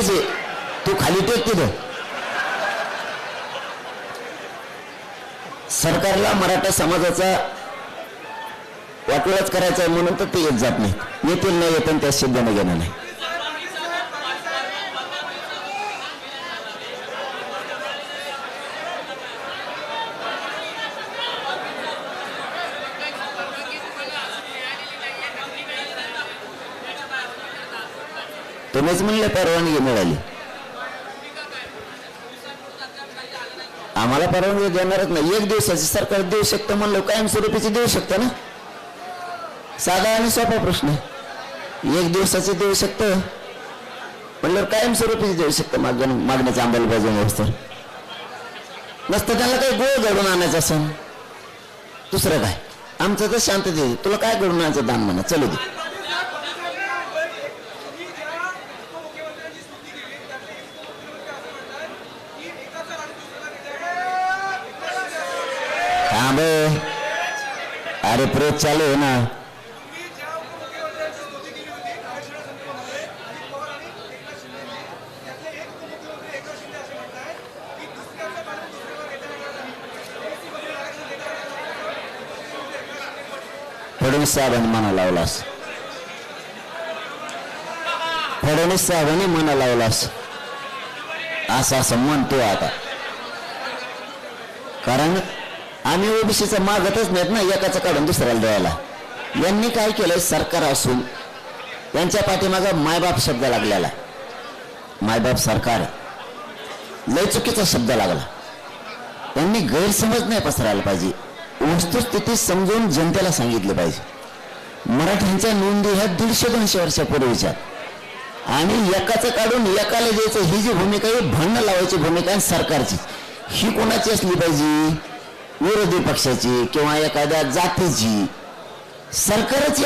तिथंच आहे, तू खाली टेक तिथं. सरकारला मराठा समाजाचा वाटोळाच करायचा आहे म्हणून तर ते येत जात नाही. येतील नाही येत त्या सिद्धाने घेणं नाही. तुम्हीच म्हणले परवानगी मिळाली, आम्हाला परवानगी देणारच नाही. एक दिवसाची सरकार देऊ शकतं म्हणलं, कायमस्वरूपीची देऊ शकतं ना. साधा आणि सोपा प्रश्न. एक दिवसाचे देऊ शकतं म्हणलं, कायमस्वरूपीची देऊ शकतं. मागण्याच्या अंमलबजावणी व्यवस्था नसतं. त्यांना काही गोळ घडून आणायचं असं दुसरं काय. आमचं तर शांतते, तुला काय घडून आणायचं दान म्हणा, चलू दे. अरे प्रेत चालू आहे ना. फडणवीस साहेबांनी मना लावलास, फडणवीस साहेबांनी मना लावलास असं म्हणतो आता. कारण आम्ही ओबीसीचं मागतच नाहीत ना एकाचं काढून दुसऱ्याला द्यायला. यांनी काय केलंय, सरकार असून यांच्या पाठीमागं मायबाप शब्द लागलेला. मायबाप सरकार लय चुकीचा शब्द लागला. त्यांनी गैरसमज नाही पसरायला पाहिजे, वस्तुस्थिती समजून जनतेला सांगितलं पाहिजे. मराठ्यांच्या नोंदी ह्या 150-200 वर्षापूर्वीच्या, आणि एकाचं काढून एकाला द्यायचं ही जी भूमिका आहे, भांडण लावायची भूमिका आहे सरकारची. ही कोणाची असली पाहिजे, विरोधी पक्षाची किंवा एखाद्या जातीची. सरकारच